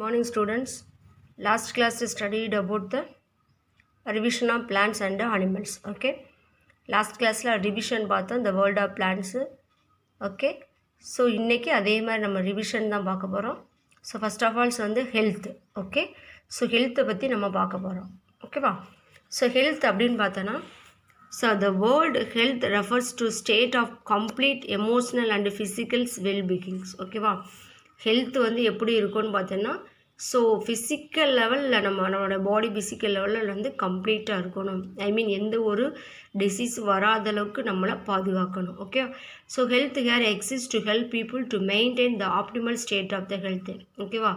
Morning students. Last class we studied about the revision of plants and animals. Okay. Last class la revision பார்த்தோம் the world of plants. Okay. So இன்னைக்கு அதே மாதிரி நம்ம revision தான் பார்க்க போகிறோம். So first of all வந்து health. Okay. So health பற்றி நம்ம பார்க்க போகிறோம். ஓகேவா. So health அப்படின்னு பார்த்தோன்னா so the word health refers to state of complete emotional and physical well-being. ஓகேவா. ஹெல்த் வந்து எப்படி இருக்கும்னு பார்த்தோன்னா ஸோ ஃபிசிக்கல் லெவலில் நம்மளோட பாடி ஃபிசிக்கல் லெவலில் வந்து கம்ப்ளீட்டாக இருக்கணும். ஐ மீன் எந்த ஒரு டிசீஸ் வராத அளவுக்கு நம்மளை பாதுகாக்கணும். Okay. So health care exist to help people to maintain the optimal state of the health. ஓகேவா.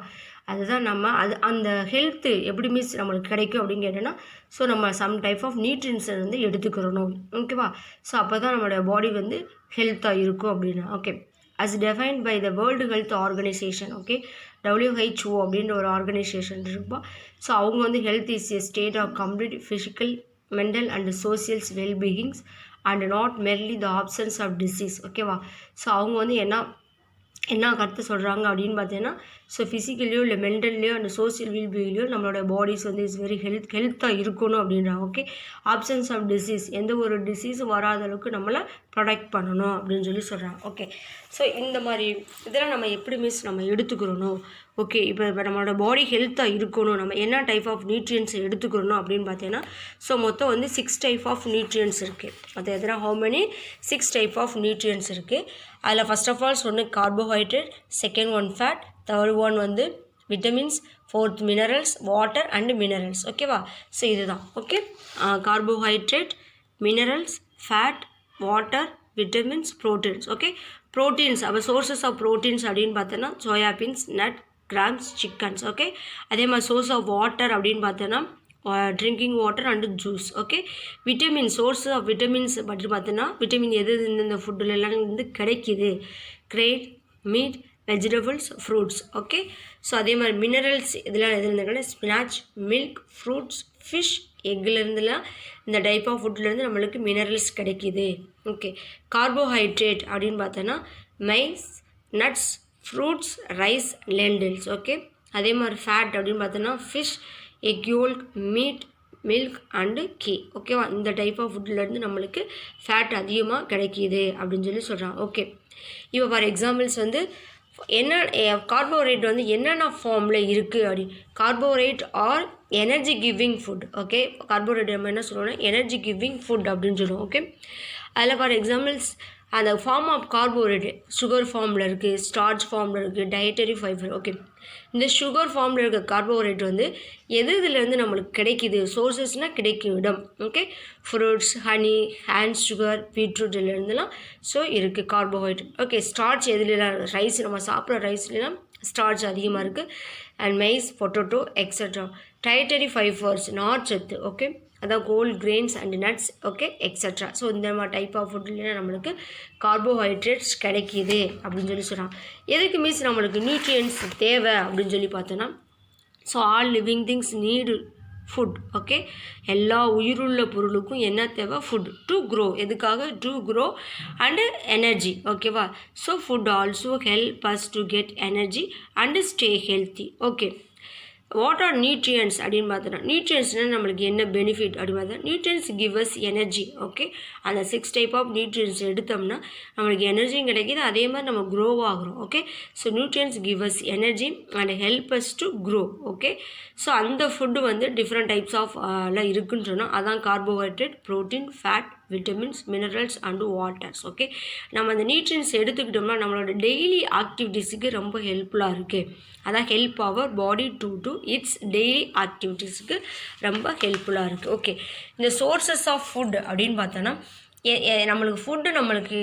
அதுதான் நம்ம அந்த ஹெல்த்து எப்படி மீன்ஸ் நம்மளுக்கு கிடைக்கும் அப்படின்னு கேட்டோன்னா ஸோ நம்ம சம் டைப் ஆஃப் நியூட்ரியன்ஸை வந்து எடுத்துக்கிறணும். ஓகேவா. ஸோ அப்போ தான் நம்மளோட பாடி வந்து ஹெல்த்தாக இருக்கும் அப்படின்னா. Okay. as defined by the World Health Organization. Okay, WHO அப்படின்ற ஒரு ஆர்கனைசேஷன் இருப்பா. ஸோ அவங்க வந்து health is a state of complete physical, mental and social well-beings and not merely the absence of disease. ஓகேவா. So அவங்க வந்து என்ன கருத்து சொல்கிறாங்க அப்படின்னு பார்த்தீங்கன்னா ஸோ ஃபிசிக்கலியோ இல்லை மென்டல்லையோ அந்த சோசியல் வெல்பீயிங்லையோ நம்மளோட பாடிஸ் வந்து இஸ் வெரி ஹெல்த்தாக இருக்கணும் அப்படின்றாங்க. ஓகே. ஆப்சன்ஸ் ஆஃப் டிசீஸ் எந்த ஒரு டிசீஸும் வராத அளவுக்கு நம்மளை ப்ரொடெக்ட் பண்ணணும் அப்படின்னு சொல்கிறாங்க. ஓகே. ஸோ இந்த மாதிரி இதெல்லாம் நம்ம எப்படி மீன்ஸ் நம்ம எடுத்துக்கிறணும். ஓகே. இப்போ நம்மளோட பாடி ஹெல்த்தாக இருக்கணும் நம்ம என்ன டைப் ஆஃப் நியூட்ரியன்ஸ் எடுத்துக்கிறணும் அப்படின்னு பார்த்தீங்கன்னா ஸோ மொத்தம் வந்து 6 டைப் ஆஃப் நியூட்ரியன்ஸ் இருக்குது. அது எதனா how many 6 type of nutrients இருக்குது. அதில் ஃபஸ்ட் ஆஃப் ஆல் சொன்ன carbohydrate, second one fat, third one வந்து vitamins, fourth minerals, water and minerals. ஓகேவா. ஸோ இதுதான். Okay. Carbohydrate, minerals, fat, water, vitamins, proteins. Okay. Proteins அப்போ சோர்ஸஸ் ஆஃப் ப்ரோட்டீன்ஸ் அப்படின்னு பார்த்தோன்னா soybeans, nut, grams, chickens. Okay. அதே மாதிரி source of water அப்படின்னு பார்த்தோன்னா drinking water and juice. Okay. Vitamin source of vitamins பற்றி பார்த்தோன்னா விட்டமின் எது இந்த ஃபுட்டில் எல்லாம் வந்து கிடைக்கிது. கிரேட், meat, vegetables, fruits. Okay. So அதே மாதிரி மினரல்ஸ் இதெல்லாம் எது இருந்தாங்கன்னா ஸ்பினாச், மில்க், ஃப்ரூட்ஸ், ஃபிஷ், எக்குலேருந்துலாம் இந்த டைப் ஆஃப் ஃபுட்லேருந்து நம்மளுக்கு மினரல்ஸ் கிடைக்கிது. ஓகே. கார்போஹைட்ரேட் அப்படின்னு பார்த்தோன்னா maize, nuts, fruits, rice, lentils. Okay. அதே மாதிரி ஃபேட் அப்படின்னு பார்த்தோன்னா fish, egg yolk, meat, milk and ghee. ஓகேவா. இந்த டைப் ஆஃப் ஃபுட்லேருந்து நம்மளுக்கு ஃபேட் அதிகமாக கிடைக்கிது அப்படின்னு சொல்கிறாங்க. ஓகே. இப்போ ஃபார் எக்ஸாம்பிள்ஸ் வந்து என்ன கார்போஹைட்ரேட் வந்து என்னென்ன ஃபார்மில் இருக்குது அப்படி carbohydrate or energy giving food. Okay. Carbohydrate நம்ம என்ன சொல்லுவோம்னா எனர்ஜி கிவிங் ஃபுட் அப்படின்னு சொல்லுவோம். ஓகே. அதில் ஃபார் எக்ஸாம்பிள்ஸ் அந்த ஃபார்ம் ஆஃப் கார்போஹைட்ரேட் சுகர் ஃபார்மில் இருக்குது, ஸ்டார்ச் ஃபார்மில் இருக்குது, டயட்டரி ஃபைபர். ஓகே. இந்த சுகர் ஃபார்மில் இருக்க கார்போஹைட்ரேட் வந்து இதுலேருந்து நம்மளுக்கு கிடைக்கிது சோர்ஸஸ்னால் கிடைக்கும் இடம். Okay. Fruits, honey, hand sugar, பீட்ரூட்லேருந்துலாம் ஸோ இருக்குது கார்போஹைட்ரேட். ஓகே. ஸ்டார்ச் எதுலாம் ரைஸ் நம்ம சாப்பிட்ற ரைஸ்லாம் ஸ்டார்ச் அதிகமாக இருக்குது. And maize, potato extra. Dietary fibres நார்ச்சத்து. ஓகே. அதான் whole grains and nuts. Okay extra. So இந்த மாதிரி டைப் ஆஃப் ஃபுட்லாம் நம்மளுக்கு கார்போஹைட்ரேட்ஸ் கிடைக்கிது அப்படின்னு சொல்கிறாங்க. எதுக்கு மீன்ஸ் நம்மளுக்கு நியூட்ரியன்ஸ் தேவை அப்படின்னு பார்த்தோன்னா so all living things need food. Okay. எல்லா உயிருள்ள பொருளுக்கும் என்ன தேவை ஃபுட் டு க்ரோ. எதுக்காக டு க்ரோ அண்டு எனர்ஜி. ஓகேவா. So food also help us to get energy and stay healthy. Okay. What are nutrients அப்படின்னு பார்த்தோன்னா நியூட்ரியன்ஸ்னால் நம்மளுக்கு என்ன பெனிஃபிட் அப்படின்னு பார்த்தா nutrients give us energy. Okay. அந்த 6 டைப் ஆஃப் நியூட்ரியன்ஸ் எடுத்தோம்னா நம்மளுக்கு எனர்ஜியும் கிடைக்கிது அதே மாதிரி நம்ம க்ரோ ஆகிறோம். Okay. So nutrients give us energy and help us to grow. Okay. So அந்த ஃபுட்டு வந்து டிஃப்ரெண்ட் டைப்ஸ் ஆஃப் எல்லாம் இருக்குன்னு சொன்னால் அதான் carbohydrate, protein, fat, vitamins, minerals and waters. Okay. நம்ம அந்த நியூட்ரியன்ஸ் எடுத்துக்கிட்டோம்னா நம்மளோட டெய்லி ஆக்டிவிட்டீஸுக்கு ரொம்ப ஹெல்ப்ஃபுல்லாக இருக்குது. அதான் help our body to its daily ஆக்டிவிட்டீஸுக்கு ரொம்ப ஹெல்ப்ஃபுல்லாக இருக்குது. ஓகே. இந்த சோர்ஸஸ் ஆஃப் ஃபுட் அப்படின்னு பார்த்தோன்னா நம்மளுக்கு ஃபுட்டு நம்மளுக்கு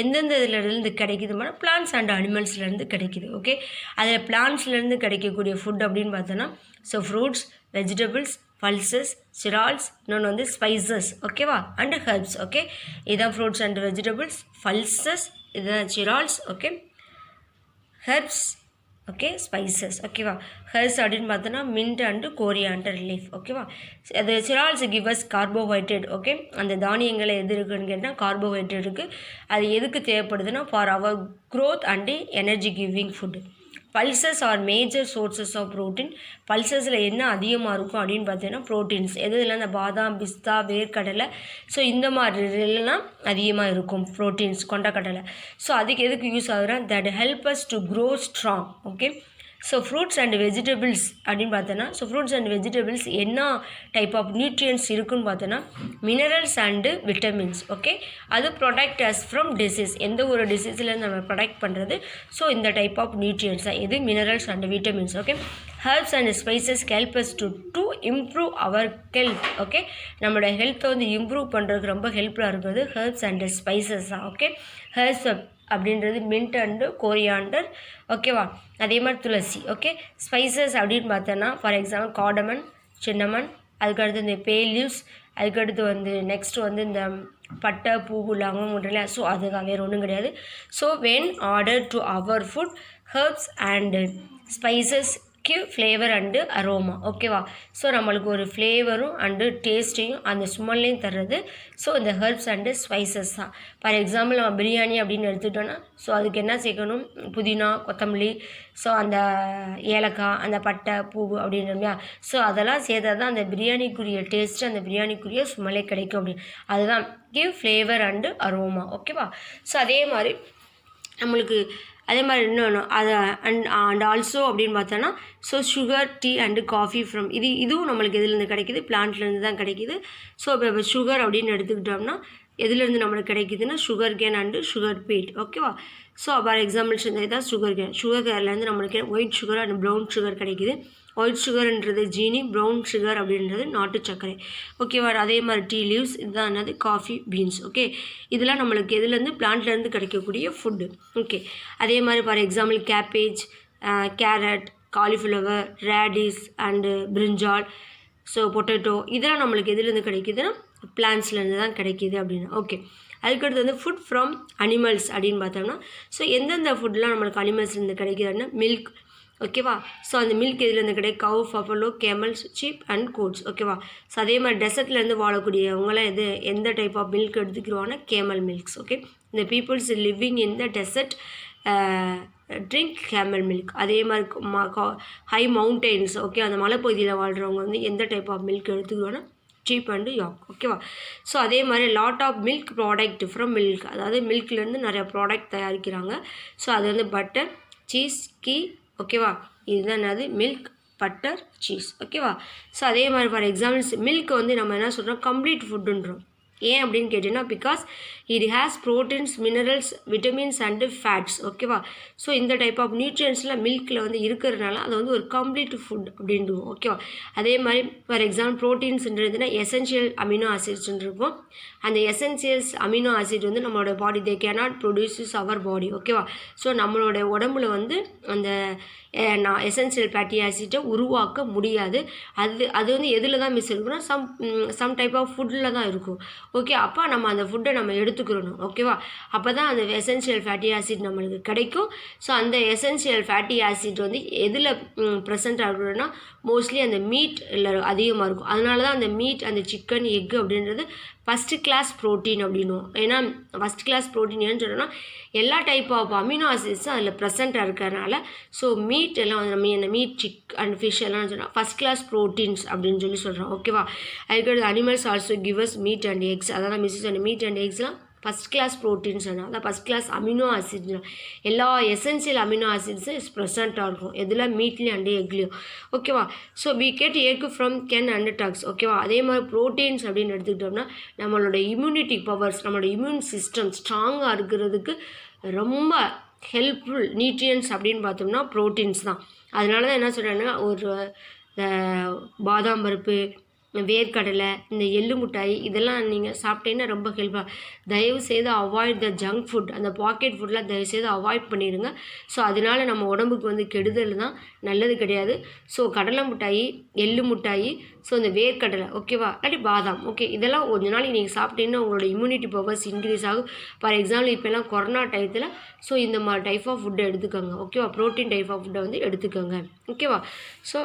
எந்தெந்த இதுலேருந்து கிடைக்குதுன்னா பிளான்ஸ் அண்ட் அனிமல்ஸ்லேருந்து கிடைக்கிது. ஓகே. அதில் பிளான்ஸ்லேருந்து கிடைக்கக்கூடிய ஃபுட் அப்படின்னு பார்த்தோன்னா ஸோ ஃப்ரூட்ஸ், வெஜிடபிள்ஸ், பல்சஸ், சிரால்ஸ், இன்னொன்று வந்து ஸ்பைசஸ். ஓகேவா. And herbs. ஓகே. இதுதான் ஃப்ரூட்ஸ் அண்ட் வெஜிடபிள்ஸ், பல்சஸ், இதுதான் சிரால்ஸ். ஓகே. ஹெர்ப்ஸ். ஓகே. ஸ்பைசஸ். ஓகேவா. ஹெர்ப்ஸ் அப்படின்னு பார்த்தோன்னா மின்ட் அண்டு கோரியாண்டர் லீஃப். ஓகேவா. அது சிரால்ஸ் கிவஸ் கார்போஹைட்ரேட். ஓகே. அந்த தானியங்களை எது இருக்குன்னு கேட்டால் கார்போஹைட்ரேட் இருக்குது. அது எதுக்கு தேவைப்படுதுன்னா for our growth and energy giving food. Pulses are major sources of protein. பல்சஸில் என்ன அதிகமாக இருக்கும் அப்படின்னு பார்த்தீங்கன்னா ப்ரோட்டீன்ஸ். எதுல இந்த பாதாம், பிஸ்தா, வேர்க்கடலை, ஸோ இந்த மாதிரிலாம் அதிகமாக இருக்கும் ப்ரோட்டீன்ஸ், கொண்டக்கடலை. ஸோ அதுக்கு எதுக்கு யூஸ் ஆகுதுன்னா that help us to grow strong. Okay, so fruits and vegetables அப்படின்னு பார்த்தோன்னா, ஸோ ஃப்ரூட்ஸ் அண்ட் வெஜிடபிள்ஸ் என்ன டைப் ஆஃப் நியூட்ரியன்ஸ் இருக்குன்னு பார்த்தோன்னா மினரல்ஸ் அண்டு விட்டமின்ஸ். ஓகே, அது ப்ரொடெக்ட் அஸ் ஃப்ரம் டிசீஸ். எந்த ஒரு டிசீஸ்லேருந்து நம்ம ப்ரொடெக்ட் பண்ணுறது. ஸோ இந்த டைப் ஆஃப் நியூட்ரியன்ஸ் தான் இது minerals and vitamins. Okay, herbs and spices help us to improve our health. Okay, நம்மளோட ஹெல்த்தை வந்து இம்ப்ரூவ் பண்ணுறதுக்கு ரொம்ப ஹெல்ப்ஃபுல்லாக இருக்கிறது ஹெர்ப்ஸ் அண்ட் ஸ்பைசஸ் தான். ஓகே, ஹெர்ப்ஸ் அப்படின்றது மின்ட் அண்டு கோரியாண்டர். ஓகேவா, அதே மாதிரி துளசி. ஓகே, ஸ்பைசஸ் அப்படின்னு பார்த்தோன்னா ஃபார் எக்ஸாம்பிள் கார்டமன், சின்னமன், அதுக்கடுத்து இந்த பே லீவ்ஸ், அதுக்கடுத்து வந்து நெக்ஸ்ட் வந்து இந்த பட்டை, பூவு, லவங்கம் இல்லையா. ஸோ அதுதான், வேறு ஒன்றும் கிடையாது. So when order to our food herbs and spices give flavour and aroma. ஓகேவா, ஸோ நம்மளுக்கு ஒரு ஃப்ளேவரும் அண்டு டேஸ்ட்டையும் அந்த ஸ்மெல்லையும் தர்றது ஸோ இந்த ஹெர்ப்ஸ் அண்டு ஸ்பைசஸ் தான். ஃபார் எக்ஸாம்பிள் நம்ம பிரியாணி அப்படின்னு எடுத்துக்கிட்டோன்னா ஸோ அதுக்கு என்ன சேர்க்கணும், புதினா, கொத்தமல்லி, ஸோ அந்த ஏலக்காய், அந்த பட்டை, பூவு அப்படின்றமையா. ஸோ அதெல்லாம் சேர்த்தா தான் அந்த பிரியாணிக்குரிய டேஸ்ட்டு, அந்த பிரியாணிக்குரிய ஸ்மெல்லே கிடைக்கும் அப்படின்னு. அதுதான் கிவ் ஃப்ளேவர் அண்டு அரோமா. ஓகேவா, ஸோ அதே மாதிரி நம்மளுக்கு அதே மாதிரி இன்னொன்று அதை அண்ட் ஆல்சோ அப்படின்னு பார்த்தோன்னா so sugar, tea and coffee from இதுவும் நம்மளுக்கு எதுலேருந்து கிடைக்கிது, பிளான்ட்லேருந்து தான் கிடைக்கிது. ஸோ இப்போ சுகர் அப்படின்னு எடுத்துக்கிட்டோம்னா எதுலேருந்து நம்மளுக்கு கிடைக்குதுன்னா sugar cane and sugar beat. ஓகேவா, ஸோ ஃபார் எக்ஸாம்பிள்ஸ் இந்த இதான் சுகர் கேன்லேருந்து நம்மளுக்கு white sugar and brown sugar கிடைக்கிது. ஒயிட் சுகர்ன்றது ஜீனி, ப்ரௌன் சுகர் அப்படின்றது நாட்டு சர்க்கரை. ஓகேவா, அதே மாதிரி டீ லீவ்ஸ், இதுதான் என்னது காஃபி பீன்ஸ். ஓகே, இதெல்லாம் நம்மளுக்கு எதுலேருந்து பிளான்ட்லேருந்து கிடைக்கக்கூடிய ஃபுட்டு. ஓகே, அதே மாதிரி for example cabbage, carrot, cauliflower, radius and brinjal, so potato, இதெல்லாம் நம்மளுக்கு எதுலேருந்து கிடைக்குதுன்னா பிளான்ட்ஸ்லேருந்து தான் கிடைக்கிது அப்படின்னு. ஓகே, அதுக்கடுத்து வந்து ஃபுட் ஃப்ரம் அனிமல்ஸ் அப்படின்னு பார்த்தோம்னா ஸோ எந்தெந்த ஃபுட்லாம் நம்மளுக்கு அனிமல்ஸ்லேருந்து கிடைக்குதுன்னா மில்க். ஓகேவா, ஸோ அந்த மில்க் எதுலேருந்து கிடைக்கும், cow, buffalo, camels, sheep and goats. ஓகேவா, ஸோ அதே மாதிரி டெசர்ட்லேருந்து வாழக்கூடியவங்களாம் எந்த டைப் ஆஃப் மில்க் எடுத்துக்கிடுவாங்கன்னா கேமல் மில்க்ஸ். ஓகே, இந்த peoples living in the desert drink camel milk. அதே மாதிரி ஹை மவுண்டெயின்ஸ், ஓகே, அந்த மலைப்பகுதியில் வாழ்கிறவங்க வந்து எந்த டைப் ஆஃப் மில்க் எடுத்துக்குவாங்கன்னா சீப் அண்டு யாக். ஓகேவா, ஸோ அதே மாதிரி lot of milk product from milk, அதாவது மில்க்லேருந்து நிறைய ப்ராடக்ட் தயாரிக்கிறாங்க. ஸோ அது வந்து பட்டர், சீஸ், கீ. ஓகேவா, இதுதான் என்னது மில்க், பட்டர், சீஸ். ஓகேவா, ஸோ அதே மாதிரி ஃபார் எக்ஸாம்பிள்ஸ் மில்க் வந்து நம்ம என்ன சொல்கிறோம், கம்ப்ளீட் ஃபுட்டுன்றோம். ஏன் அப்படின்னு கேட்டிங்கன்னா because it has proteins, minerals, vitamins and fats. ஓகேவா, ஸோ இந்த டைப் ஆஃப் நியூட்ரியன்ஸ்லாம் மில்கில் வந்து இருக்கிறதுனால அது வந்து ஒரு கம்ப்ளீட் ஃபுட் அப்படின்டுவோம். ஓகேவா, அதே மாதிரி ஃபார் எக்ஸாம்பிள் ப்ரோட்டீன்ஸ்ன்றதுனா எசென்ஷியல் அமினோ ஆசிட்ஸ்ன்னு இருக்கும். அந்த எசென்சியல்ஸ் அமினோ ஆசிட் வந்து நம்மளோட பாடி தே கேனாட் ப்ரொடியூசஸ் அவர் பாடி. ஓகேவா, ஸோ நம்மளோட உடம்புல வந்து அந்த எசென்சியல் ஃபேட்டி ஆசிட்டை உருவாக்க முடியாது. அது வந்து எதில் தான் மிஸ் இருக்குன்னா சம் டைப் ஆஃப் ஃபுட்டில் தான் இருக்கும். ஓகே, அப்போ நம்ம அந்த ஃபுட்டை நம்ம எடுத்துக்கிறணும். ஓகேவா, அப்போ தான் அந்த எசென்சியல் ஃபேட்டி ஆசிட் நம்மளுக்கு கிடைக்கும். ஸோ அந்த எசென்சியல் ஃபேட்டி ஆசிட் வந்து எதில் ப்ரெசென்ட் ஆகுதுன்னா மோஸ்ட்லி அந்த மீட்டில் அதிகமாக இருக்கும். அதனால தான் அந்த மீட், அந்த சிக்கன், எக்கு அப்படின்றது ஃபஸ்ட்டு கிளாஸ் ப்ரோட்டீன் அப்படின்னுவோம். ஏன்னா ஃபஸ்ட் கிளாஸ் ப்ரோட்டீன் ஏன்னு சொல்லணும்னா எல்லா டைப் ஆஃப் அமினோ ஆசிட்ஸும் அதில் ப்ரெசென்ட்டாக இருக்கிறதுனால ஸோ மீட் எல்லாம் நம்ம இந்த மீட், சிக் அண்ட் ஃபிஷ் எல்லாம் சொன்னால் ஃபஸ்ட் கிளாஸ் ப்ரோட்டீன்ஸ் அப்படின்னு சொல்கிறோம். ஓகேவா, அதுக்கடுத்து animals also gives meat and eggs. அதான் மிஸ்ஸஸ் அந்த மீட் அண்ட் எக்ஸ்லாம் ஃபஸ்ட் கிளாஸ் ப்ரோட்டீன்ஸ் சொன்னால் அதான் ஃபஸ்ட் கிளாஸ் அமினோ ஆசிட்ஸ். எல்லா எசென்சியல் அமினோ ஆசிட்ஸும் இஸ் ப்ரெசென்ட்டாக இருக்கும் எதில் மீட்லேயும் அண்டு எக்லேயும். ஓகேவா, so we get egg from hen and ducks. ஓகேவா, அதே மாதிரி ப்ரோட்டீன்ஸ் அப்படின்னு எடுத்துக்கிட்டோம்னா நம்மளோட இம்யூனிட்டி பவர்ஸ், நம்மளோட இம்யூன் சிஸ்டம் ஸ்ட்ராங்காக இருக்கிறதுக்கு ரொம்ப ஹெல்ப்ஃபுல் நியூட்ரியன்ஸ் அப்படின்னு பார்த்தோம்னா ப்ரோட்டீன்ஸ் தான். அதனால தான் என்ன சொல்கிறேன்னா ஒரு பாதாம் பருப்பு, வேர்க்கடலை, இந்த எள்ளு மிட்டாய் இதெல்லாம் நீங்கள் சாப்பிட்டீங்கன்னா ரொம்ப ஹெல்ப்பாக. தயவுசெய்து அவாய்ட் த ஜங்க் ஃபுட், அந்த பாக்கெட் ஃபுட்லாம் தயவுசெய்து அவாய்ட் பண்ணிடுங்க. ஸோ அதனால நம்ம உடம்புக்கு வந்து கெடுதல் தான், நல்லது கிடையாது. ஸோ கடலை மிட்டாய், எள்ளு மிட்டாய், ஸோ இந்த வேர்க்கடலை, ஓகேவா, இல்லாட்டி பாதாம், ஓகே, இதெல்லாம் கொஞ்ச நாளைக்கு நீங்கள் சாப்பிட்டீங்கன்னா உங்களோட இம்யூனிட்டி பவர்ஸ் இன்க்ரீஸ் ஆகும். ஃபார் எக்ஸாம்பிள் இப்போலாம் கொரோனா டயத்தில் ஸோ இந்த மாதிரி டைப் ஆஃப் ஃபுட்டை எடுத்துக்கோங்க. ஓகேவா, ப்ரோட்டீன் டைப் ஆஃப் ஃபுட்டை வந்து எடுத்துக்கோங்க. ஓகேவா, ஸோ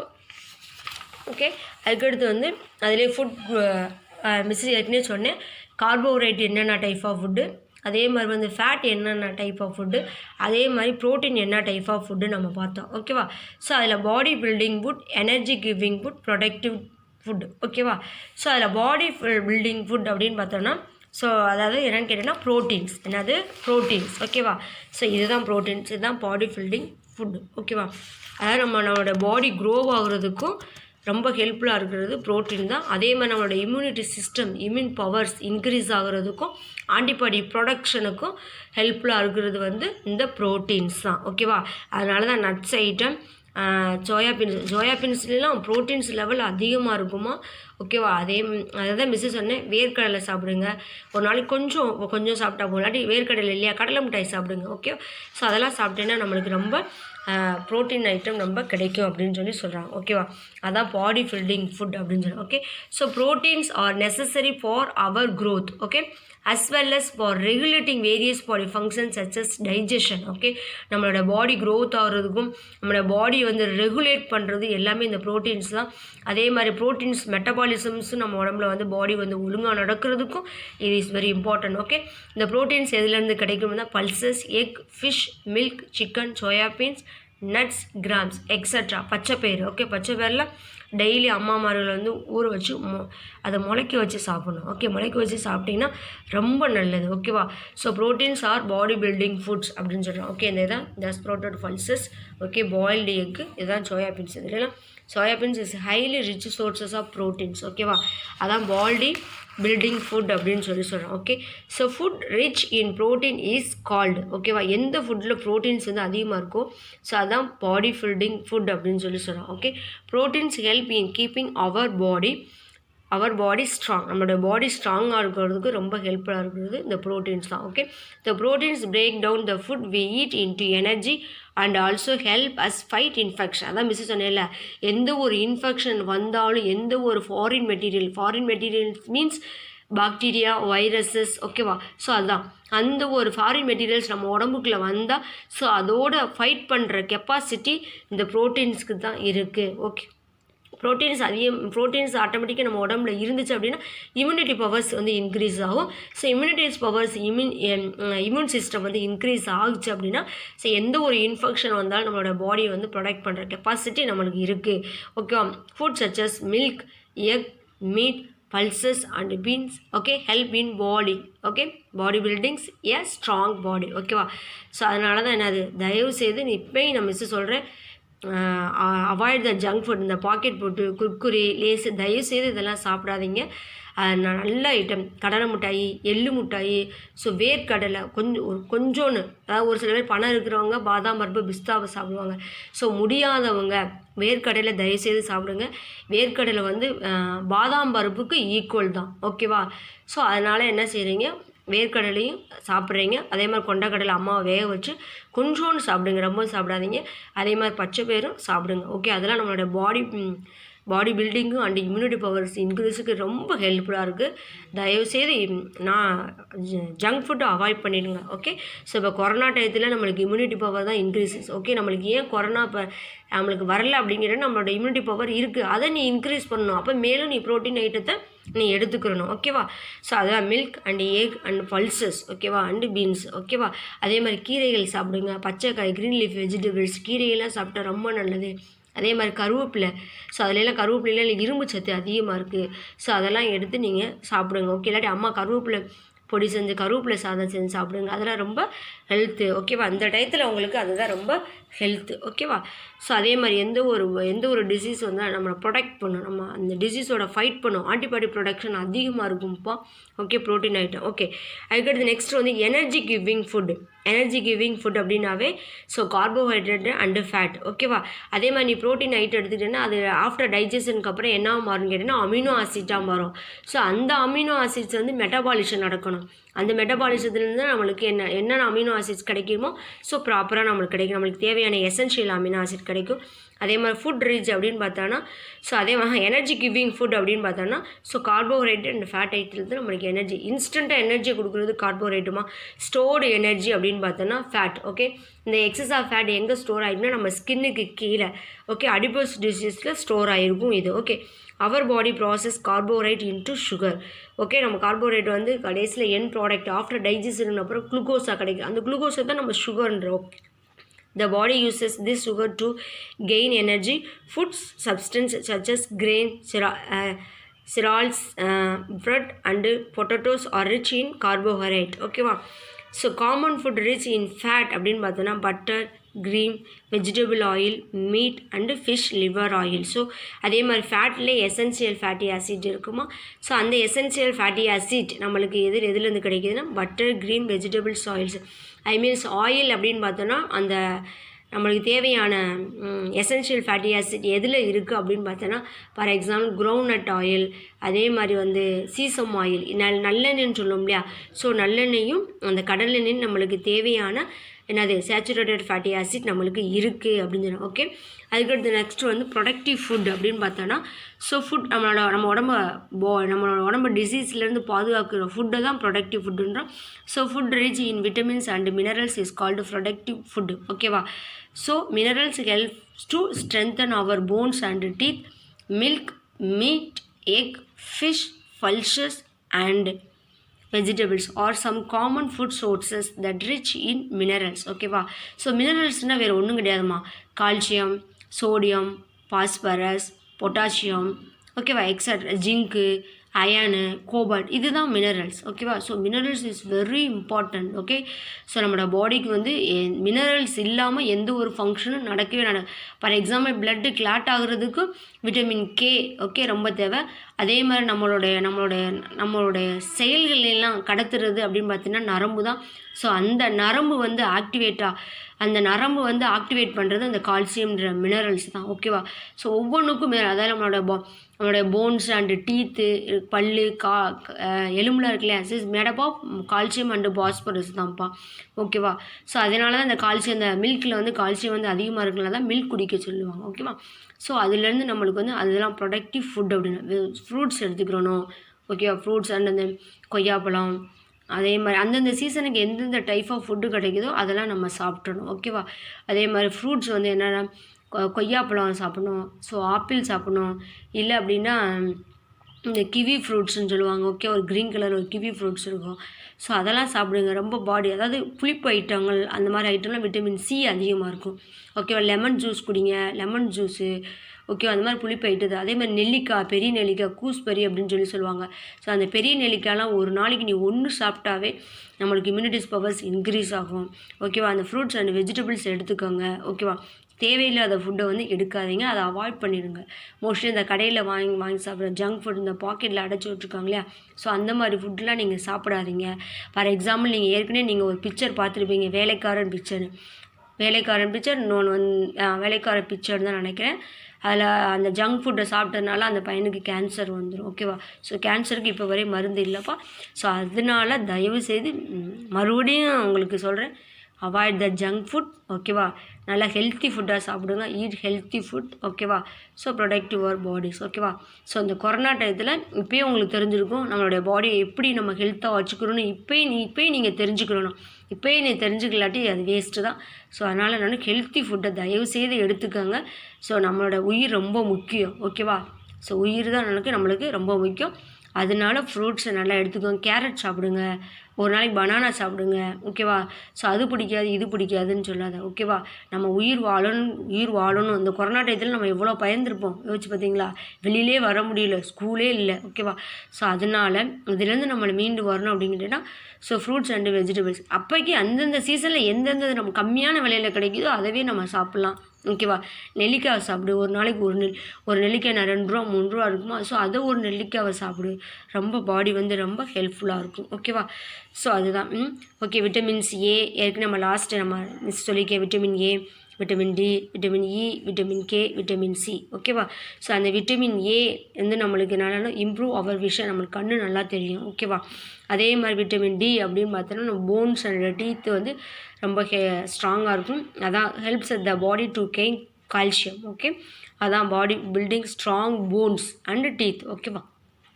ஓகே, அதுக்கடுத்து வந்து அதிலே ஃபுட் மிஸ் ஏற்கனவே சொன்னேன் கார்போஹைட்ரேட் என்னென்ன டைப் ஆஃப் ஃபுட்டு, அதே மாதிரி வந்து ஃபேட் என்னென்ன டைப் ஆஃப் ஃபுட்டு, அதே மாதிரி ப்ரோட்டீன் என்ன டைப் ஆஃப் ஃபுட்டு நம்ம பார்த்தோம். ஓகேவா? ஸோ அதில் பாடி building food, energy giving food, productive food. ஓகேவா? ஸோ அதில் பாடி பில்டிங் ஃபுட் அப்படின்னு பார்த்தோன்னா, ஸோ அதாவது என்னென்னு கேட்டிங்கன்னா ப்ரோட்டீன்ஸ். என்னது? ப்ரோட்டீன்ஸ். ஓகேவா? ஸோ இதுதான் ப்ரோட்டீன்ஸ், இதுதான் பாடி பில்டிங் ஃபுட்டு. ஓகேவா? அதாவது நம்மளோட பாடி க்ரோ ஆகுறதுக்கும் ரொம்ப ஹெல்ப்ஃபுல்லாக இருக்கிறது ப்ரோட்டீன் தான். அதே மாதிரி நம்மளோட immunity system, immune powers increase ஆகிறதுக்கும் ஆன்டிபாடி ப்ரொடக்ஷனுக்கும் ஹெல்ப்ஃபுல்லாக இருக்கிறது வந்து இந்த ப்ரோட்டீன்ஸ் தான். ஓகேவா? அதனால தான் நட்ஸ் ஐட்டம், சோயாபீன்ஸ்லாம் ப்ரோட்டீன்ஸ் லெவல் அதிகமாக இருக்குமா. ஓகேவா? அதை தான் மிஸ்ஸு சொன்னேன், வேர்க்கடலை சாப்பிடுங்க. ஒரு நாளைக்கு கொஞ்சம் சாப்பிட்டா போகும். இல்லாட்டி வேர்க்கடலை இல்லையா, கடலை மிட்டாய் சாப்பிடுங்க. ஓகே. ஸோ அதெல்லாம் சாப்பிட்டேன்னா நம்மளுக்கு ரொம்ப ப்ரோட்டீன் ஐட்டம் ரொம்ப கிடைக்கும் அப்படின்னு சொல்கிறாங்க. ஓகேவா? அதான் பாடி பில்டிங் ஃபுட் அப்படின்னு சொல்லி. Okay. So proteins are necessary for our growth. Okay. as well as for regulating various body functions such as digestion. Okay. நம்மளோட பாடி க்ரோத் ஆகிறதுக்கும் நம்மளோட பாடி வந்து ரெகுலேட் பண்ணுறது எல்லாமே இந்த ப்ரோட்டீன்ஸ் தான். அதே மாதிரி ப்ரோட்டீன்ஸ் மெட்டபாலிசம்ஸும் நம்ம உடம்புல வந்து பாடி வந்து ஒழுங்காக நடக்கிறதுக்கும் இது இஸ் வெரி இம்பார்ட்டன்ட். ஓகே. இந்த ப்ரோட்டீன்ஸ் எதுலேருந்து கிடைக்கும்னா pulses, egg, fish, milk, chicken, soybeans, nuts, grams extra. பச்சைப்பயிறு. ஓகே. பச்சைப்பயிரில் டெய்லி அம்மாமார்கள் வந்து ஊற வச்சு அதை முளைக்க வச்சு சாப்பிடணும். ஓகே. முளைக்க வச்சு சாப்பிட்டிங்கன்னா ரொம்ப நல்லது. ஓகேவா? So proteins are body building foods அப்படின்னு சொல்கிறோம். ஓகே. இந்த இதான் sprouted pulses. Okay. Boiled egg, இதுதான் சோயாபீன்ஸ். இதெல்லாம் soybeans is highly rich sources of proteins. ஓகேவா? அதான் பாடி பில்டிங் ஃபுட் அப்படின்னு சொல்கிறோம். Okay. So food rich in protein is called. ஓகேவா? எந்த ஃபுட்டில் ப்ரோட்டீன்ஸ் வந்து அதிகமாக இருக்கோ ஸோ அதான் பாடி பில்டிங் ஃபுட் அப்படின்னு சொல்கிறோம். Okay. Proteins help in keeping our body strong. நம்மளோட பாடி ஸ்ட்ராங்காக இருக்கிறதுக்கு ரொம்ப ஹெல்ப்ஃபுல்லாக இருக்கிறது இந்த ப்ரோட்டீன்ஸ் தான். Okay. The proteins break down the food we eat into energy and also help us fight infection. அதான் மிஸ் சொன்னேன்ல, எந்த ஒரு இன்ஃபெக்ஷன் வந்தாலும் எந்த ஒரு foreign materials means bacteria, viruses. ஓகேவா? ஸோ அதுதான் அந்த ஒரு ஃபாரின் மெட்டீரியல்ஸ் நம்ம உடம்புக்குள்ளே வந்தால் ஸோ அதோட ஃபைட் பண்ணுற கெப்பாசிட்டி இந்த ப்ரோட்டீன்ஸ்க்கு தான் இருக்குது. ஓகே. ப்ரோட்டீன்ஸ் ஆட்டோமேட்டிக்காக நம்ம உடம்புல இருந்துச்சு அப்படின்னா இம்யூனிட்டி பவர்ஸ் வந்து இன்க்ரீஸ் ஆகும். So immunities powers immune system வந்து இன்க்ரீஸ் ஆகுச்சு அப்படின்னா ஸோ எந்த ஒரு இன்ஃபெக்ஷன் வந்தாலும் நம்மளோட பாடியை வந்து ப்ரொடெக்ட் பண்ணுற கெப்பாசிட்டி நம்மளுக்கு இருக்குது. ஓகேவா? Food such as milk, egg, meat, pulses and beans. Okay. help in body. Okay. Body buildings a strong body. ஓகேவா? ஸோ அதனால தான் என்னது, தயவு செய்து இப்போயும் நான் மிஸ்ஸு சொல்கிறேன், அவாய்ட் த ஜங்க் ஃபுட். இந்த பாக்கெட் போட்டு குர்குரே, லேஸு தயவு செய்து இதெல்லாம் சாப்பிடாதீங்க. நல்ல ஐட்டம் கடலை மிட்டாயி, எள்ளு மிட்டாயி, ஸோ வேர்க்கடலை கொஞ்சோன்னு, அதாவது ஒரு சில பேர் பணம் இருக்கிறவங்க பாதாம் பருப்பு, பிஸ்தாவை சாப்பிடுவாங்க. ஸோ முடியாதவங்க வேர்க்கடலை தயவுசெய்து சாப்பிடுங்க. வேர்க்கடலை வந்து பாதாம் பருப்புக்கு ஈக்குவல் தான். ஓகேவா? ஸோ அதனால் என்ன செய்கிறீங்க, வேர்க்கடலையும் சாப்பிட்றீங்க. அதே மாதிரி கொண்டக்கடலை அம்மாவை வேக வச்சு கொஞ்சோன்னு சாப்பிடுங்க, ரொம்ப சாப்பிடாதீங்க. அதே மாதிரி பச்சை பயிரும் சாப்பிடுங்க. ஓகே. அதெல்லாம் நம்மளோட பாடி பில்டிங்கும் அண்ட் இம்யூனிட்டி பவர்ஸ் இன்க்ரீஸுக்கு ரொம்ப ஹெல்ப்ஃபுல்லாக இருக்குது. தயவுசெய்து நான் ஜங்க் ஃபுட்டை அவாய்ட் பண்ணிடுங்க. ஓகே. ஸோ இப்போ கொரோனா டயத்தில் நம்மளுக்கு இம்யூனிட்டி பவர் தான் இன்க்ரீஸஸ். ஓகே. நம்மளுக்கு ஏன் கொரோனா இப்போ நம்மளுக்கு வரல அப்படிங்கிற நம்மளோட இம்யூனிட்டி பவர் இருக்குது, அதை நீ இன்க்ரீஸ் பண்ணணும். அப்போ மேலும் நீ ப்ரோட்டீன் ஐட்டத்தை நீ எடுத்துக்கிறணும். ஓகேவா? ஸோ அதான் milk and egg and pulses. ஓகேவா? And beans. ஓகேவா? அதே மாதிரி கீரைகள் சாப்பிடுங்க. பச்சைக்காய், க்ரீன் லீஃப் வெஜிடபிள்ஸ், கீரையெல்லாம் சாப்பிட்டா ரொம்ப நல்லது. அதே மாதிரி கருவேப்பிலை. ஸோ அதிலெல்லாம் கருவேப்பிலையில் இரும்பு சத்து அதிகமாக இருக்குது. ஸோ அதெல்லாம் எடுத்து நீங்கள் சாப்பிடுங்க. ஓகே. இல்லாட்டி அம்மா கருவேப்பிலை பொடி செஞ்சு கருவேப்பிலை சாதம் செஞ்சு சாப்பிடுங்க. அதெல்லாம் ரொம்ப ஹெல்த்து. ஓகேவா? அந்த டயத்தில் உங்களுக்கு அதுதான் ரொம்ப ஹெல்த்து. ஓகேவா? ஸோ அதே மாதிரி எந்த ஒரு டிசீஸ் வந்தால் நம்மளை ப்ரொடெக்ட் பண்ணும், நம்ம அந்த டிசீஸோட ஃபைட் பண்ணும். ஆன்டிபாடி ப்ரொடக்ஷன் அதிகமாக இருக்கும்ப்பா. ஓகே. Protein item. ஓகே. அதுக்கடுத்து நெக்ஸ்ட் வந்து எனர்ஜி கிவிங் ஃபுட் அப்படின்னாவே ஸோ கார்போஹைட்ரேட் அண்டு ஃபேட். ஓகேவா? அதே மாதிரி நீ ப்ரோட்டீன் ஐட்டம் எடுத்துக்கிட்டேன்னா அது ஆஃப்டர் டைஜஷனுக்கு அப்புறம் என்ன மாறும்னு கேட்டிங்கன்னா அமினோ ஆசிட்டாக மாறும். ஸோ அந்த அமினோ ஆசிட்ஸ் வந்து மெட்டபாலிசம் நடக்கணும். அந்த மெட்டபாலிசத்துலேருந்து நம்மளுக்கு என்னென்ன அமினோ ஆசிட்ஸ் கிடைக்குமோ ஸோ ப்ராப்பராக நம்மளுக்கு கிடைக்கும். நம்மளுக்கு தேவையான எசென்ஷியல் அமினோ ஆசிட் கிடைக்கும். அதே மாதிரி ஃபுட் ரிச் அப்படின்னு பார்த்தோன்னா ஸோ அதே மாதிரி எனர்ஜி கிவிங் ஃபுட் அப்படின்னு பார்த்தோன்னா ஸோ கார்போஹைட்ரேட் அண்ட் ஃபேட் ஐட்டத்துலேருந்து நம்மளுக்கு எனர்ஜி இன்ஸ்டண்ட்டாக எனர்ஜியை கொடுக்குறது கார்போஹைட்ரேட்டுமா. ஸ்டோர்டு எனர்ஜி அப்படின்னு பார்த்தோன்னா ஃபேட். ஓகே, இந்த எக்ஸஸ் ஆஃப் ஃபேட் எங்கே ஸ்டோர் ஆகிருக்குன்னா நம்ம ஸ்கின்னுக்கு கீழே ஓகே அடிபோஸ் டிசீஸில் ஸ்டோர் ஆகிருக்கும் இது. Okay, our body process carbohydrate into sugar. Okay, நம்ம கார்போஹைட்ரேட் வந்து கடைசியில் என் ப்ராடக்ட் ஆஃப்டர் டைஜஷன் அப்புறம் குளுக்கோஸாக கிடைக்கும். அந்த குளுக்கோஸை தான் நம்ம சுகர்ன்றோம். The body uses this sugar to gain energy. Food substances such as grain, cereals, bread and potatoes are rich in carbohydrate. Okay va. So common food rich in fat அப்படின்னு பார்த்தோன்னா butter, cream, vegetable oil, meat and fish liver oil. So அதே மாதிரி ஃபேட்லேயே essential fatty acid இருக்குமா. So அந்த essential fatty acid நம்மளுக்கு எதுலேருந்து கிடைக்குதுன்னா butter, green, vegetables, oils. I means oil அப்படின்னு பார்த்தோன்னா அந்த நம்மளுக்கு தேவையான எசென்ஷியல் ஃபேட்டி ஆசிட் எதில் இருக்குது அப்படின்னு பார்த்தோன்னா ஃபார் எக்ஸாம்பிள் கிரவுண்ட்நட் ஆயில், அதே மாதிரி வந்து சீசம் ஆயில், நல்லெண்ணெய்ன்னு சொல்லுவோம் இல்லையா. ஸோ நல்லெண்ணெயும் அந்த கடலெண்ணெயும் நம்மளுக்கு தேவையான என்னது சேச்சுரேட்டட் ஃபேட்டி ஆசிட் நம்மளுக்கு இருக்குது அப்படின்னு சொன்னோம். ஓகே, அதுக்கடுத்து நெக்ஸ்ட்டு வந்து ப்ரொடக்டிவ் ஃபுட் அப்படின்னு பார்த்தோன்னா ஸோ ஃபுட் நம்மளோட உடம்பு டிசீஸ்லேருந்து பாதுகாக்கிற ஃபுட்டை தான் ப்ரொடக்டிவ் ஃபுட்டுன்றோம். So food rich in vitamins and minerals is called protective food. ஓகேவா. So minerals helps to strengthen our bones and teeth. Milk, meat, egg, fish, pulses and vegetables are some common food sources that rich in minerals. ஓகேவா. So மினரல்ஸ்னால் வேறு ஒன்றும் கிடையாதுமா. Calcium, sodium, phosphorus, potassium, ஓகேவா, extra, zinc, iron, cobalt, இதுதான் minerals. ஓகேவா. So minerals is very important. Okay, so நம்மளோட பாடிக்கு வந்து minerals இல்லாமல் எந்த ஒரு ஃபங்க்ஷனும் நடக்கவே ஃபார் எக்ஸாம்பிள் பிளட்டு கிளாட் ஆகுறதுக்கு விட்டமின் கே ஓகே ரொம்ப தேவை. அதே மாதிரி நம்மளுடைய செயல்களெல்லாம் கடத்துறது அப்படின்னு பார்த்தீங்கன்னா நரம்பு தான். ஸோ அந்த நரம்பு வந்து ஆக்டிவேட் பண்ணுறது அந்த கால்சியம்ன்ற மினரல்ஸ் தான். ஓகேவா. ஸோ ஒவ்வொன்றுக்கும் அதாவது நம்மளோட போன்ஸ் அண்டு டீத்து, பல்லு, எலும்புலாம் இருக்கு இல்லையா, is made up of calcium and phosphorus தான்ப்பா. ஓகேவா. ஸோ அதனால தான் இந்த கால்சியம், இந்த மில்கில் வந்து கால்சியம் வந்து அதிகமாக இருக்கிறனால தான் மில்க் குடிக்க சொல்லுவாங்க. ஓகேவா. ஸோ அதுலேருந்து நம்மளுக்கு வந்து அதெல்லாம் ப்ரொடக்டிவ் ஃபுட் அப்படின்னு ஃப்ரூட்ஸ் எடுத்துக்கிறணும். ஓகேவா. ஃப்ரூட்ஸ் அண்ட் அந்த கொய்யாப்பழம், அதே மாதிரி அந்தந்த சீசனுக்கு எந்தெந்த டைப் ஆஃப் ஃபுட்டு கிடைக்குதோ அதெல்லாம் நம்ம சாப்பிட்றணும். ஓகேவா. அதே மாதிரி ஃப்ரூட்ஸ் வந்து என்னென்னா கொய்யாப்பழம் சாப்பிடணும். ஸோ ஆப்பிள் சாப்பிடணும். இல்லை அப்படின்னா இந்த கிவி ஃப்ரூட்ஸ்ன்னு சொல்லுவாங்க. ஓகே, ஒரு க்ரீன் கலர் ஒரு கிவி ஃப்ரூட்ஸ் இருக்கும். ஸோ அதெல்லாம் சாப்பிடுங்க. ரொம்ப பாடி அதாவது புளிப்பு ஐட்டங்கள் அந்த மாதிரி ஐட்டம்லாம் விட்டமின் சி அதிகமாக இருக்கும். ஓகேவா. லெமன் ஜூஸ் குடிங்க, லெமன் ஜூஸு. ஓகே, அந்த மாதிரி புளிப்பு ஐட்டது. அதே மாதிரி நெல்லிக்காய், பெரிய நெல்லிக்காய், கூஸ்பெரி அப்படின்னு சொல்லுவாங்க. ஸோ அந்த பெரிய நெல்லிக்காயெலாம் ஒரு நாளைக்கு நீ ஒன்று சாப்பிட்டாவே நம்மளுக்கு இம்யூனிட்டிஸ் பவர்ஸ் இன்க்ரீஸ் ஆகும். ஓகேவா. அந்த ஃப்ரூட்ஸ் அண்ட் வெஜிடபிள்ஸ் எடுத்துக்கோங்க. ஓகேவா. தேவையில்லாத ஃபுட்டை வந்து எடுக்காதீங்க, அதை அவாய்ட் பண்ணிடுங்க. மோஸ்ட்லி இந்த கடையில் வாங்கி சாப்பிட்ற ஜங்க் ஃபுட், இந்த பாக்கெட்டில் அடைச்சி விட்ருக்காங்க இல்லையா. ஸோ அந்த மாதிரி ஃபுட்டெலாம் நீங்கள் சாப்பிடாதீங்க. ஃபார் எக்ஸாம்பிள் நீங்கள் ஏற்கனவே நீங்கள் ஒரு பிக்சர் பார்த்துருப்பீங்க, வேலைக்காரன் பிக்சர், இன்னொன்று வேலைக்காரன் பிக்சர் தான் நினைக்கிறேன். அதில் அந்த ஜங்க் ஃபுட்டை சாப்பிட்டதுனால அந்த பையனுக்கு கேன்சர் வந்துடும். ஓகேவா. ஸோ கேன்சருக்கு இப்போ வரை மருந்து இல்லைப்பா. ஸோ அதனால தயவுசெய்து மறுபடியும் உங்களுக்கு சொல்கிறேன், அவாய்ட் த ஜங்க் ஃபுட். ஓகேவா. நல்லா ஹெல்த்தி ஃபுட்டாக சாப்பிடுங்க. Eat healthy food. ஓகேவா. So protective our bodies. ஓகேவா. ஸோ இந்த கொரோனா டயத்தில் இப்போயே உங்களுக்கு தெரிஞ்சிருக்கும் நம்மளுடைய பாடியை எப்படி நம்ம ஹெல்த்தாக வச்சுக்கணும்னு. இப்போயே நீங்கள் தெரிஞ்சுக்கணும். இப்போயே நீ தெரிஞ்சுக்கலாட்டி அது வேஸ்ட்டு தான். ஸோ அதனால் நான் ஹெல்த்தி ஃபுட்டை தயவுசெய்து எடுத்துக்கோங்க. ஸோ நம்மளோட உயிர் ரொம்ப முக்கியம். ஓகேவா. ஸோ உயிர் தான் நம்மளுக்கு ரொம்ப முக்கியம். அதனால ஃப்ரூட்ஸை நல்லா எடுத்துக்கோங்க. கேரட் சாப்பிடுங்க, ஒரு நாளைக்கு பனானா சாப்பிடுங்க. ஓகேவா. ஸோ அது பிடிக்காது இது பிடிக்காதுன்னு சொல்லாத. ஓகேவா. நம்ம உயிர் வாழணும். இந்த கொரோனா டயத்தில் நம்ம எவ்வளோ பயந்துருப்போம் யோசிச்சு பார்த்தீங்களா. வெளியிலே வர முடியல, ஸ்கூலே இல்லை. ஓகேவா. ஸோ அதனால் இதுலேருந்து நம்மளை மீண்டு வரணும் அப்படிங்கிட்டேன்னா ஸோ ஃப்ரூட்ஸ் அண்டு வெஜிடபிள்ஸ் அப்போக்கி அந்தந்த சீசனில் எந்தெந்த நம்ம கம்மியான விலையில் கிடைக்குதோ அதவே நம்ம சாப்பிட்லாம். ஓகேவா. நெல்லிக்காவை சாப்பிடு. ஒரு நாளைக்கு ஒரு நெல்லிக்காய் 2 ரூபா 3 ரூபா இருக்குமா. ஸோ அதை ஒரு நெல்லிக்காவை சாப்பிடு. ரொம்ப பாடி வந்து ரொம்ப ஹெல்ப்ஃபுல்லாக இருக்கும். ஓகேவா. ஸோ அதுதான். ஓகே, விட்டமின்ஸ் ஏ ஏற்கனவே நம்ம லாஸ்ட்டு நம்ம சொல்லியிருக்கேன். Vitamin A, vitamin D, vitamin E, vitamin K, vitamin C. ஓகேவா. ஸோ அந்த விட்டமின் ஏ வந்து நம்மளுக்கு நல்லா இம்ப்ரூவ் அவர் விஷன், நம்மளுக்கு கண்ணு நல்லா தெரியும். ஓகேவா. அதே மாதிரி விட்டமின் டி அப்படின்னு பார்த்தோன்னா நம்ம போன்ஸ் அண்ட் டீத்து வந்து ரொம்ப ஸ்ட்ராங்காக இருக்கும். அதான் helps the body to gain calcium. Okay, அதான் body building strong bones and teeth. ஓகேவா,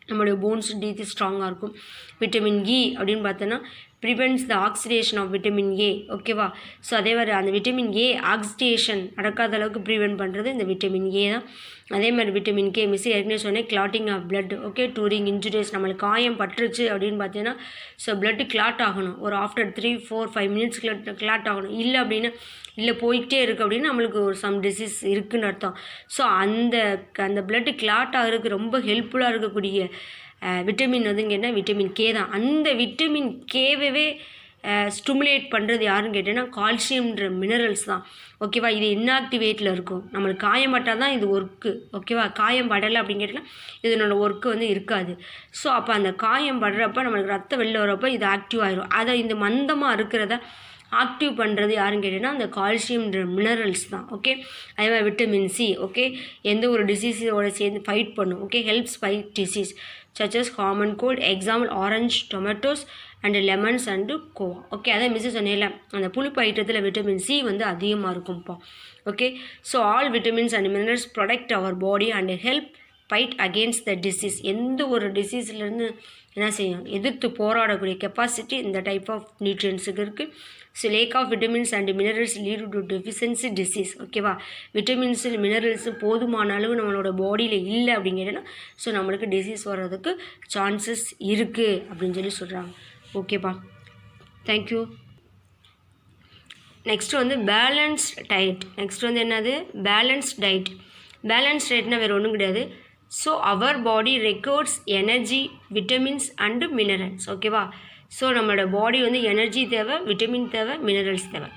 நம்மளுடைய போன்ஸ் டீத் ஸ்ட்ராங்காக இருக்கும். விட்டமின் இ அப்படின்னு பார்த்தோன்னா prevents the oxidation of vitamin A. ஓகேவா, ஸோ அதே மாதிரி அந்த விட்டமின் ஏ ஆக்சிடேஷன் நடக்காத அளவுக்கு ப்ரிவென்ட் பண்ணுறது இந்த விட்டமின் ஏ தான். அதே மாதிரி விட்டமின் கே மிஸ் ஏற்கனவே சொன்னேன், clotting of blood. Okay, during injuries, நம்மளுக்கு காயம் பட்டுருச்சு அப்படின்னு பார்த்தீங்கன்னா ஸோ பிளட்டு கிளாட் ஆகணும். ஒரு ஆஃப்டர் 3-4-5 மினிட்ஸ் கிளாட் ஆகணும். இல்லை அப்படின்னா இல்லை போயிட்டே இருக்குது அப்படின்னு நம்மளுக்கு ஒரு சம் டிசீஸ் இருக்குதுன்னு அர்த்தம். ஸோ அந்த பிளட்டு கிளாட் ஆகிறதுக்கு ரொம்ப ஹெல்ப்ஃபுல்லாக இருக்கக்கூடிய விட்டமின் வந்துன்னு கேட்டால் விட்டமின் கே தான். அந்த விட்டமின் கேவே ஸ்டிமுலேட் பண்ணுறது யாருன்னு கேட்டேன்னா கால்சியம்ன்ற மினரல்ஸ் தான். ஓகேவா, இது இன்ஆக்டிவேட்டில் இருக்கும். நம்மளுக்கு காயம் பட்டால் தான் இது ஒர்க்கு. ஓகேவா, காயம் படலை அப்படின்னு கேட்டால் இதனோட ஒர்க்கு வந்து இருக்காது. ஸோ அப்போ அந்த காயம் படுறப்ப நம்மளுக்கு ரத்தம் வெளில வரப்போ இது ஆக்டிவ் ஆயிரும். அதை இந்த மந்தமாக இருக்கிறத ஆக்டிவ் பண்ணுறது யாருன்னு கேட்டிங்கன்னா அந்த கால்சியம்ன்ற மினரல்ஸ் தான். ஓகே, அதே மாதிரி விட்டமின் சி. ஓகே, எந்த ஒரு டிசீஸோட சேர்ந்து ஃபைட் பண்ணும். Okay, helps fight disease such as common cold, example orange, tomatoes and lemons and coa. Okay, அதான் மிஸ் சொன்னேன்ல, அந்த புளிப்பு ஐட்டத்தில் விட்டமின் சி வந்து அதிகமாக இருக்கும்ப்பா. Okay, so all vitamins and minerals protect our body and help fight against the disease. எந்த ஒரு டிசீஸ்லேருந்து என்ன செய்யும், எதிர்த்து போராடக்கூடிய கெப்பாசிட்டி இந்த டைப் ஆஃப் நியூட்ரியன்ஸுக்கு இருக்குது. So lack of vitamins and minerals lead to deficiency disease. ஓகேவா, விட்டமின்ஸு மினரல்ஸு போதுமான அளவு நம்மளோட பாடியில் இல்லை அப்படிங்கிறதுனா ஸோ நம்மளுக்கு டிசீஸ் வர்றதுக்கு சான்சஸ் இருக்குது அப்படின்னு சொல்கிறாங்க. ஓகேப்பா, தேங்க்யூ. நெக்ஸ்ட்டு வந்து பேலன்ஸ்ட் டயட். நெக்ஸ்ட் வந்து என்னது, பேலன்ஸ்ட் டயட். பேலன்ஸ்ட் டயட்னா வேறு ஒன்றும் கிடையாது. So our body records energy, vitamins and minerals. ஓகேவா, ஸோ நம்மளோட பாடி வந்து எனர்ஜி தேவை, விட்டமின் தேவை, மினரல்ஸ் தேவை.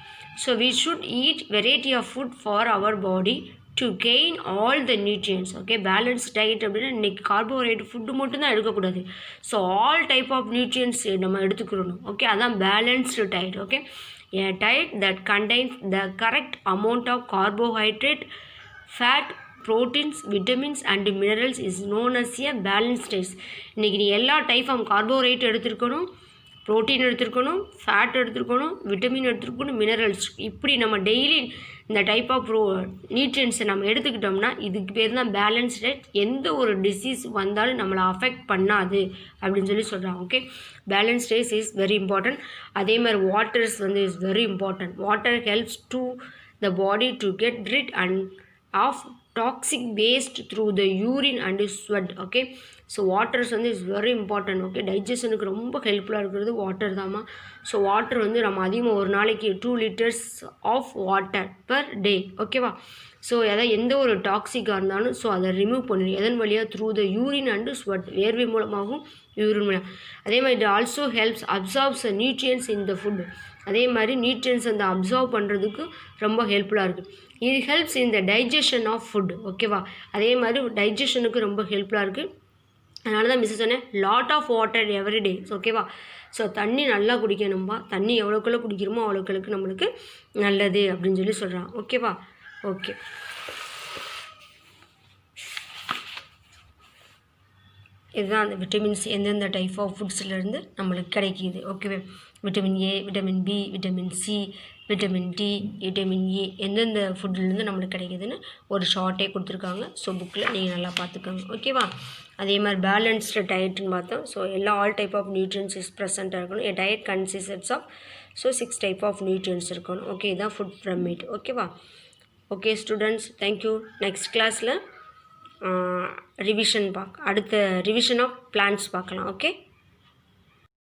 So we should eat variety of food for our body to gain all the nutrients. Okay, balance diet அப்படின்னா இன்றைக்கி carbohydrate food மட்டும்தான் எடுக்கக்கூடாது. So all type of nutrients நம்ம எடுத்துக்கிறணும். ஓகே, அதான் balanced diet. Okay, a diet that contains the correct amount of carbohydrate, fat, proteins, vitamins and minerals is known as a balanced diet. இன்றைக்கி நீ எல்லா type of carbohydrate எடுத்துருக்கணும், protein எடுத்துருக்கணும், fat எடுத்துருக்கணும், vitamin எடுத்துருக்கணும், மினரல்ஸ். இப்படி நம்ம டெய்லி இந்த டைப் ஆஃப் நியூட்ரியன்ஸை நம்ம எடுத்துக்கிட்டோம்னா இதுக்கு பேர் தான் பேலன்ஸ் டயட். எந்த ஒரு டிசீஸ் வந்தாலும் நம்மளை அஃபெக்ட் பண்ணாது அப்படின்னு சொல்கிறாங்க. Okay, balance diet is very important. அதே மாதிரி வாட்டர்ஸ் வந்து is very important. Water helps to the body to get rid and half toxic waste through the urine and sweat. Okay, so waters வந்து is very important. Okay, டைஜஷனுக்கு ரொம்ப ஹெல்ப்ஃபுல்லாக இருக்கிறது water தாம்மா. So water வந்து நம்ம அதிகமாக ஒரு நாளைக்கு 2 liters of water per day. ஓகேவா, ஸோ எந்த ஒரு டாக்ஸிக்காக இருந்தாலும் ஸோ அதை ரிமூவ் பண்ணிடும். எதன் வழியாக, through the urine and sweat, வேர்வை மூலமாகவும் யூரின் மூலம். அதே மாதிரி it also helps absorbs nutrients in the food. அதே மாதிரி நியூட்ரியன்ஸ் அந்த அப்சார்வ் பண்ணுறதுக்கு ரொம்ப ஹெல்ப்ஃபுல்லாக இருக்குது. இது helps in the digestion of food. ஓகேவா, அதே மாதிரி டைஜஷனுக்கு ரொம்ப ஹெல்ப்ஃபுல்லாக இருக்குது. அதனால தான் மிஸ் சொன்னேன் lot of water every day. ஓகேவா, ஸோ தண்ணி நல்லா குடிக்கணும்பா. தண்ணி எவ்வளோக்குள்ள குடிக்கிறோமோ அவ்வளோக்களுக்கு நம்மளுக்கு நல்லது அப்படின்னு சொல்கிறான். ஓகேவா, ஓகே. இதுதான் அந்த விட்டமின்ஸ் எந்தெந்த டைப் ஆஃப் ஃபுட்ஸ்லேருந்து நம்மளுக்கு கிடைக்கிது. ஓகேவே, vitamin A, vitamin B, vitamin C, vitamin D, vitamin E எந்தெந்த ஃபுட்லேருந்து நம்மளுக்கு கிடைக்கிதுன்னு ஒரு ஷார்ட்டே கொடுத்துருக்காங்க. ஸோ புக்கில் நீங்கள் நல்லா பார்த்துக்கோங்க. ஓகேவா, அதே மாதிரி பேலன்ஸ்டு டயட்னு பார்த்தோம். ஸோ எல்லா all type of nutrients is ப்ரெசென்ட்டாக இருக்கணும். A diet consistence of 6 type of nutrients இருக்கணும். ஓகே, இதுதான் ஃபுட் பிரமிட். ஓகேவா, ஓகே ஸ்டூடெண்ட்ஸ், தேங்க்யூ. நெக்ஸ்ட் கிளாஸில் ரிவிஷன் அடுத்த ரிவிஷன் ஆஃப் பிளான்ஸ் பார்க்கலாம். ஓகே.